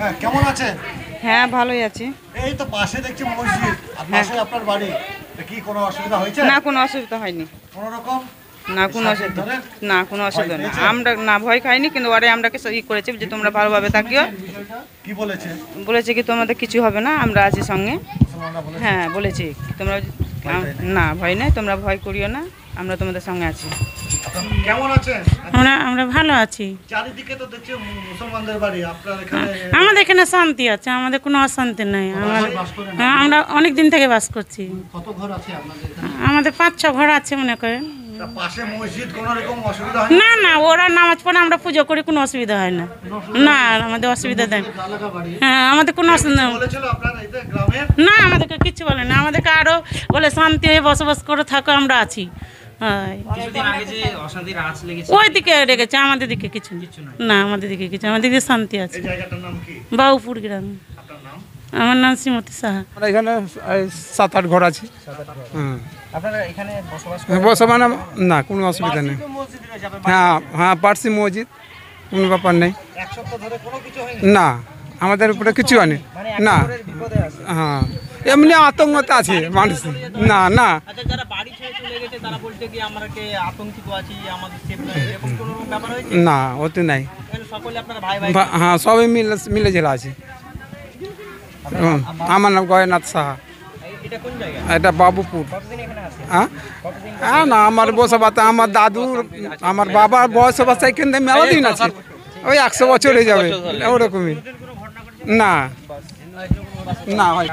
হ্যাঁ, কেমন আছেন? হ্যাঁ, ভালোই আছি। এই তো পাশে দেখছি মসজিদ, আর পাশে আপনার বাড়ি। কি কোনো অসুবিধা হয়েছে? না, কোনো অসুবিধা হয়নি। কোনো রকম? না, কোনো অসুবিধা না, কোনো অসুবিধা না। আমরা না ভয় খাইনি, কিন্তু ওরাই আমরাকে ই করেছে যে তোমরা ভালোভাবে থাকিও। কি বলেছে? বলেছে কি তোমাদের কিছু হবে না, আমরা আছি সঙ্গে। হ্যাঁ, বলেছি তোমরা না ভয় নেই, তোমরা ভয় করিও না, আমরা তোমাদের সঙ্গে আছি। কেমন আছেন? আমরা ভালো আছি। চারিদিকে তো দেখছি মুসলমানদের বাড়ি, আপনার এখানে? আমাদের এখানে শান্তি আছে, আমাদের কোনো অশান্তি নাই। আমরা অনেক দিন থেকে বাস করছি। কত ঘর আছে আপনাদের এখানে? আমাদের 5-6 ঘর আছে মনে করেন। পাশে মসজিদ, কোনো রকম অসুবিধা হয় না না, ওরা নামাজ পড়ে আমরা পুজো করি, কোনো অসুবিধা হয় না। না, আমাদের অসুবিধা দেয়। হ্যাঁ, আমাদের কোনো অসুবিধা বলেছিল আপনার এই গ্রামে? না, আমাদেরকে কিছু বলে না। আমাদেরকে আরো বলে শান্তি হয়ে বসবাস করে থাকো, আমরা আছি। ওই দিকে রেখেছে, আমাদের দিকে কিছু না। আমাদের দিকে কিছু, আমাদের দিকে শান্তি আছে। এই জায়গাটার নাম কি? বাবুপুর গ্রাম। আপনার নাম? আমার নাম শ্রীমতী সাহা। আমরা এখানে 7-8 ঘর আছে। আপনারা এখানে বসবাস বর্তমান না, কোনো অসুবিধা নেই। হ্যাঁ হ্যাঁ, পার্সি মসজিদ, কোনো ব্যাপার নেই। এক সপ্তাহ ধরে কোনো কিছু হয়নি? না, আমাদের উপরে কিছু হয়নি। না, হ্যাঁ, এমনি আতঙ্কতে আছে মানুষ। না না, আচ্ছা, যারা বাড়ি ছেড়ে চলে গেছে তারা বলতে কি আমাদেরকে আতঙ্কিত আছি, আমাদের সেফ নাই, এরকম কোনো ব্যাপার হয়েছে? না, ওতে নাই। এখানে সকলে আপনারা ভাই ভাই? হ্যাঁ, সবাই মিলে জেলা আছে। আমার নাম গয়নাথ সাহা। এটা কোন জায়গা? এটা বাবুপুর। কতদিন এখানে আছে? হ্যাঁ হ্যাঁ, না, আমার বসবাস, আমার দাদুর, আমার বাবার বসবাস এখানে মেলা দিন আছে। ওই 100 বছর হয়ে যাবে ওরকমই। না না, হয়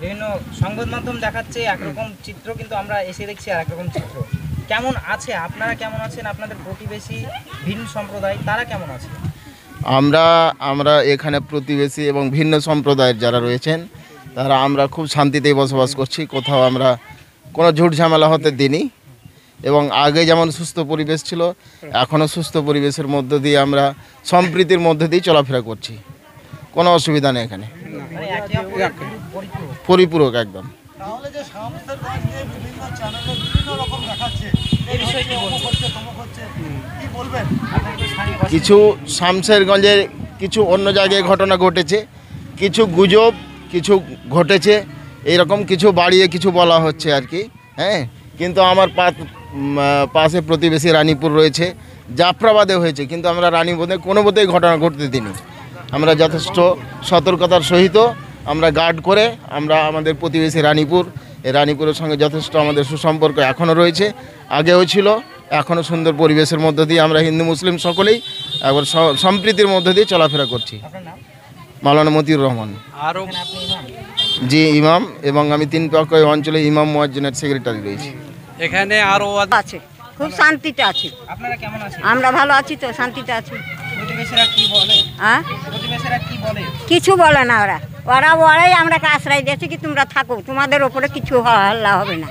বিভিন্ন সংবাদ মাধ্যম দেখাচ্ছে একরকম চিত্র, কিন্তু আমরা এসে দেখছি আর একরকম চিত্র। কেমন আছে আপনারা, কেমন আছেন আপনাদের প্রতিবেশী ভিন্ন সম্প্রদায়, তারা কেমন আছে? আমরা এখানে প্রতিবেশী এবং ভিন্ন সম্প্রদায়ের যারা রয়েছেন তারা আমরা খুব শান্তিতেই বসবাস করছি। কোথাও আমরা কোনো ঝুট ঝামেলা হতে দিইনি, এবং আগে যেমন সুস্থ পরিবেশ ছিল, এখনও সুস্থ পরিবেশের মধ্য দিয়ে আমরা সম্প্রীতির মধ্যে দিয়ে চলাফেরা করছি। কোনো অসুবিধা নেই এখানে, মানে একে অপরের পরিপূরক একদম। তাহলে যে শামসেরগঞ্জ নিয়ে বিভিন্ন চ্যানেলে বিভিন্ন রকম দেখাচ্ছে, এই বিষয়ে কি বলবেন? কি বলবেন? কিছু শামসেরগঞ্জের কিছু অন্য জায়গায় ঘটনা ঘটেছে, কিছু গুজব কিছু ঘটেছে, এইরকম কিছু বাড়িয়ে কিছু বলা হচ্ছে আর কি। হ্যাঁ, কিন্তু আমার পাশে প্রতিবেশী রানীপুর রয়েছে, জাফরাবাদে হয়েছে, কিন্তু আমরা রানীপুরে কোনো মতেই ঘটনা ঘটতে দিইনি। আমরা যথেষ্ট সতর্কতার সহিত আমরা গার্ড করে আমরা আমাদের প্রতিবেশী রানীপুর, এই রানীপুরের সঙ্গে যথেষ্ট আমাদের সুসম্পর্ক এখনও রয়েছে, আগেও ছিল, এখনও সুন্দর পরিবেশের মধ্য দিয়ে আমরা হিন্দু মুসলিম সকলেই একবার সম্প্রীতির মধ্য দিয়ে চলাফেরা করছি। মাওলানা মতিউর রহমান জি ইমাম, এবং আমি 3 পক্ষ অঞ্চলে ইমাম মুয়াজ্জিনের সেক্রেটারি রয়েছি। এখানে আরো আছে, খুব শান্তিতে আছি। আপনারা কেমন আছেন? আমরা ভালো আছি তো, শান্তিতে আছি। প্রতিবেশীরা কি বলে? হ্যাঁ, প্রতিবেশীরা কি বলে? কিছু বলে না। ওরাই আমরা আশ্রয় দিয়েছি কি তোমরা থাকো, তোমাদের ওপরে কিছু হাল্লা হবে না।